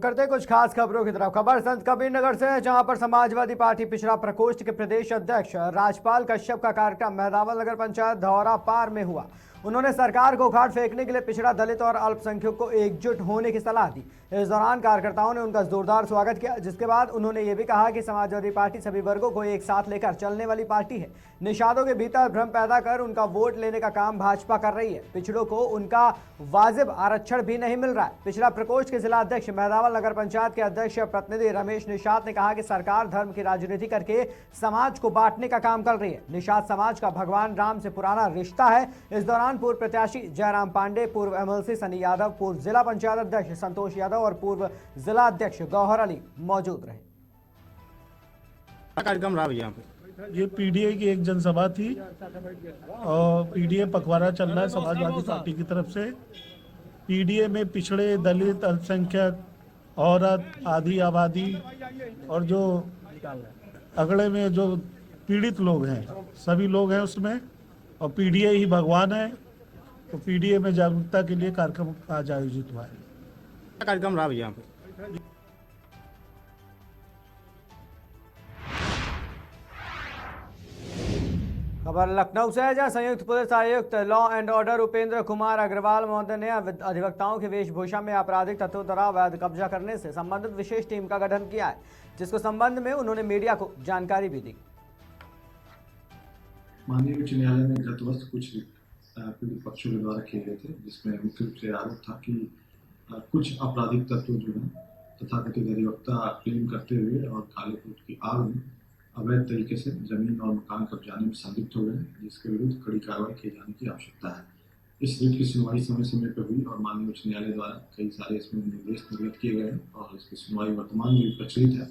रुक करते कुछ खास खबरों की तरफ। खबर संत कबीर नगर से है, जहां पर समाजवादी पार्टी पिछड़ा प्रकोष्ठ के प्रदेश अध्यक्ष राजपाल कश्यप का कार्यक्रम मेहदावल नगर पंचायत धौरा पार में हुआ। उन्होंने सरकार को उखाड़ फेंकने के लिए पिछड़ा, दलित और अल्पसंख्यक को एकजुट होने की सलाह दी। इस दौरान कार्यकर्ताओं ने उनका जोरदार स्वागत किया, जिसके बाद उन्होंने ये भी कहा कि समाजवादी पार्टी सभी वर्गों को एक साथ लेकर चलने वाली पार्टी है। निषादों के भीतर भ्रम पैदा कर उनका वोट लेने का काम भाजपा कर रही है। पिछड़ों को उनका वाजिब आरक्षण भी नहीं मिल रहा है। पिछड़ा प्रकोष्ठ के जिला अध्यक्ष मेहदावल नगर पंचायत के अध्यक्ष प्रतिनिधि रमेश निषाद ने कहा कि सरकार धर्म की राजनीति करके समाज को बांटने का काम कर रही है। निषाद समाज का भगवान राम से पुराना रिश्ता है। इस दौरान पूर्व प्रत्याशी जयराम पांडे, पूर्व एमएलसी सनी यादव, पूर्व जिला पंचायत अध्यक्ष संतोष यादव और पूर्व जिला अध्यक्ष गौहर अली मौजूद रहे। कार्यक्रम रहा यहाँ पे ये पीडीए की एक जनसभा थी और पीडीए पखवाड़ा चल रहा है समाजवादी पार्टी की तरफ से। पीडीए में पिछड़े, दलित, अल्पसंख्यक, औरत, आधी आबादी और जो अगड़े में जो पीड़ित लोग हैं, सभी लोग हैं उसमें। और पीडीए ही भगवान है, तो पीडीए में जागरूकता के लिए कार्यक्रम आज आयोजित हुआ है। कार्यक्रम रहा यहाँ पे खबर लखनऊ से है, जहां संयुक्त पुलिस आयुक्त law and order Upendra Kumar Agarwal महोदय ने अधिवक्ताओं की वेशभूषा में आपराधिक तत्वों द्वारा अवैध कब्जा करने से संबंधित विशेष टीम का गठन किया है, जिसको संबंध में उन्होंने मीडिया को जानकारी भी दी। माननीय उच्च न्यायालय में गत वर्ष कुछ पीड़ित पक्षों के द्वारा किए गए थे, जिसमें मुख्य रूप से आरोप था कि कुछ आपराधिक तत्व जो है तथाकथित अधिवक्ता क्लेम करते हुए और काले कोट की आड़ में अवैध तरीके से जमीन और मकान कब्जाने में संलिप्त हो गए, जिसके विरुद्ध कड़ी कार्रवाई किए जाने की आवश्यकता है। इस रिट की सुनवाई समय समय पर हुई और माननीय उच्च न्यायालय द्वारा कई सारे इसमें निर्देश निर्गत किए गए हैं और इसकी सुनवाई वर्तमान में भी प्रचलित है।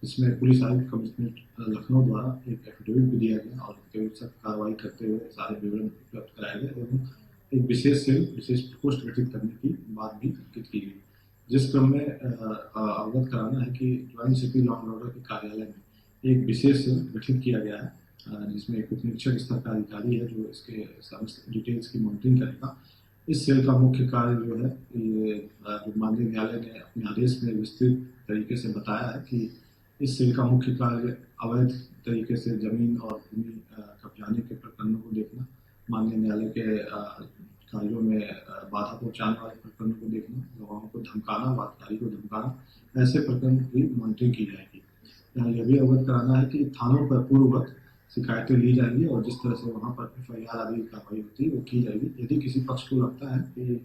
इसमें पुलिस आयुक्त कमिश्नर लखनऊ द्वारा एक एफिडेविट भी दिया गया और उसके विरुद्ध सख्त कार्रवाई करते हुए सारे विवरण उपलब्ध कराए गए एवं एक विशेष सेल, विशेष प्रकोष्ठ गठित करने की बात भी अंकित की गई, जिस क्रम में अवगत कराना है कि joint city law and order के कार्यालय में एक विशेष सेल गठित किया गया है, जिसमें एक उप निरीक्षक स्तर का अधिकारी है जो इसके समस्त डिटेल्स की मॉनिटरिंग करेगा। इस सेल का मुख्य कार्य जो है, ये जो माननीय न्यायालय ने अपने आदेश में विस्तृत तरीके से बताया है कि इस सेल का मुख्य कार्य अवैध तरीके से जमीन और भूमि कब्जाने के प्रकरणों को देखना, माननीय न्यायालय के कार्यों में बाधा पहुंचाने वाले प्रकरणों को देखना, गवाहों को धमकाना, वादकारी को धमकाना, ऐसे प्रकरण की मॉनिटरिंग की जाएगी। यहाँ यह भी अवगत कराना है कि थानों पर पूर्ववत शिकायतें ली जाएंगी और जिस तरह से वहाँ पर एफआईआर आदि कार्रवाई होती है वो की जाएगी। यदि किसी पक्ष को लगता है कि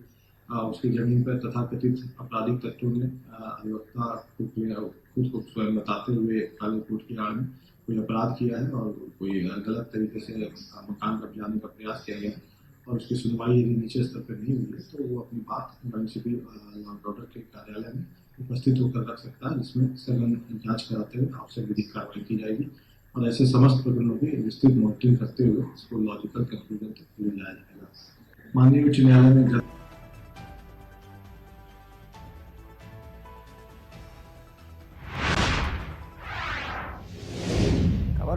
उसकी जमीन पर तथाकथित आपराधिक तत्वों ने अधिवक्ता खुद को स्वयं बताते हुए काले कोट की आड़ में कोई अपराध किया है और कोई गलत तरीके से मकान कब्जाने का प्रयास किया गया और उसकी सुनवाई यदि नीचे स्तर पर नहीं हुई है, तो वो अपनी बात म्युनिसिपल लॉ एंड ऑर्डर के कार्यालय में उपस्थित होकर रख सकता है, जिसमें सघन जांच कराते हुए आवश्यक विधिक कार्रवाई की जाएगी और ऐसे समस्त प्रकरणों की विस्तृत मॉनिटरिंग करते हुए इसको लॉजिकल कंक्लूजन तक ले जाया जाएगा। माननीय उच्च न्यायालय में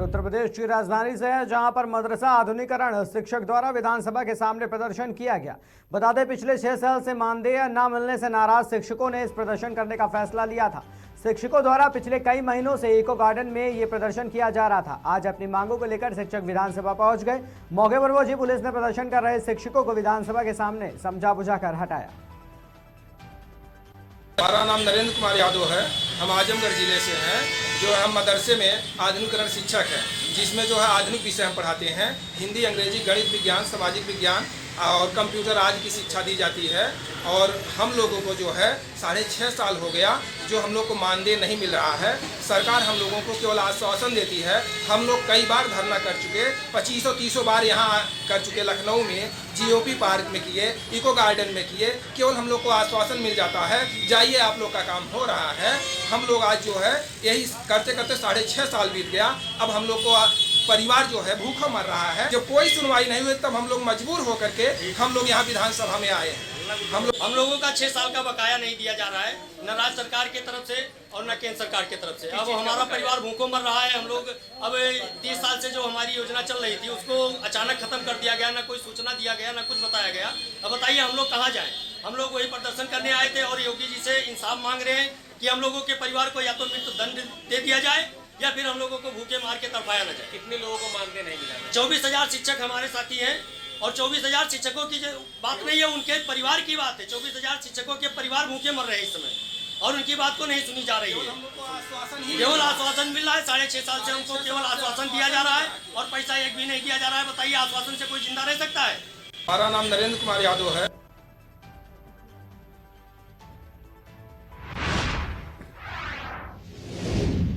उत्तर प्रदेश की राजधानी से है, जहां पर मदरसा आधुनिकीकरण शिक्षक द्वारा विधानसभा के सामने प्रदर्शन किया गया। बता दें, पिछले 6 साल से मानदेय न मिलने से नाराज शिक्षकों ने इस प्रदर्शन करने का फैसला लिया था। शिक्षकों द्वारा पिछले कई महीनों से इको गार्डन में ये प्रदर्शन किया जा रहा था। आज अपनी मांगों को लेकर शिक्षक विधानसभा पहुंच गए। मौके पर पहुंची पुलिस ने प्रदर्शन कर रहे शिक्षकों को विधानसभा के सामने समझा बुझाकर हटाया। हमारा नाम नरेंद्र कुमार यादव है, हम आजमगढ़ जिले से हैं। जो हम मदरसे में आधुनिकीकरण शिक्षक हैं, जिसमें जो है आधुनिक विषय हम पढ़ाते हैं। हिंदी, अंग्रेजी, गणित विज्ञान, सामाजिक विज्ञान और कंप्यूटर आज की शिक्षा दी जाती है। और हम लोगों को जो है 6.5 साल हो गया जो हम लोग को मानदेय नहीं मिल रहा है। सरकार हम लोगों को केवल आश्वासन देती है। हम लोग कई बार धरना कर चुके, 2500-30 बार यहाँ कर चुके, लखनऊ में जीओपी पार्क में किए, इको गार्डन में किए, केवल हम लोग को आश्वासन मिल जाता है जाइए आप लोग का काम हो रहा है। हम लोग आज जो है यही करते करते 6.5 साल बीत गया। अब हम लोग को परिवार जो है भूखा मर रहा है। जब कोई सुनवाई नहीं हुई तब हम लोग मजबूर होकर के हम लोग यहाँ विधानसभा में आए हैं। हम लोगों का 6 साल का बकाया नहीं दिया जा रहा है, न राज्य सरकार की तरफ से और न केंद्र सरकार की तरफ से। अब हमारा परिवार भूखों मर रहा है। हम लोग अब 30 साल से जो हमारी योजना चल रही थी उसको अचानक खत्म कर दिया गया, न कोई सूचना दिया गया, न कुछ बताया गया। अब बताइए हम लोग कहाँ जाएं? हम लोग वही प्रदर्शन करने आए थे और योगी जी से इंसाफ मांग रहे हैं कि हम लोगों के परिवार को या तो मृत्यु दंड दे दिया जाए या फिर हम लोगों को भूखे मार के तड़पाया न जाए। कितने लोगों को मानदेय नहीं मिला? 24,000 शिक्षक हमारे साथी हैं और 24,000 शिक्षकों की जो बात नहीं है, उनके परिवार की बात है। 24,000 शिक्षकों के परिवार भूखे मर रहे हैं इस समय और उनकी बात को नहीं सुनी जा रही है। केवल आश्वासन मिल रहा है। 6.5 साल से हमको केवल आश्वासन दिया जा रहा है और पैसा एक भी नहीं दिया जा रहा है। बताइए आश्वासन से कोई जिंदा रह सकता है? हमारा नाम नरेंद्र कुमार यादव है।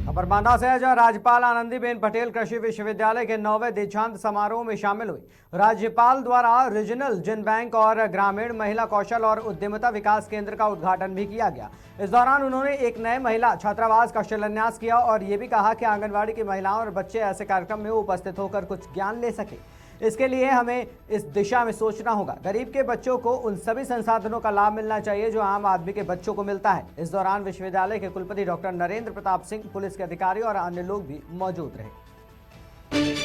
खबर बांदा से है, जहां राज्यपाल आनंदीबेन पटेल कृषि विश्वविद्यालय के 9वें दीक्षांत समारोह में शामिल हुई। राज्यपाल द्वारा रीजनल जिन बैंक और ग्रामीण महिला कौशल और उद्यमिता विकास केंद्र का उद्घाटन भी किया गया। इस दौरान उन्होंने एक नए महिला छात्रावास का शिलान्यास किया और ये भी कहा कि आंगनबाड़ी की महिलाओं और बच्चे ऐसे कार्यक्रम में उपस्थित होकर कुछ ज्ञान ले सके। इसके लिए हमें इस दिशा में सोचना होगा। गरीब के बच्चों को उन सभी संसाधनों का लाभ मिलना चाहिए जो आम आदमी के बच्चों को मिलता है। इस दौरान विश्वविद्यालय के कुलपति डॉक्टर नरेंद्र प्रताप सिंह, पुलिस के अधिकारी और अन्य लोग भी मौजूद रहे।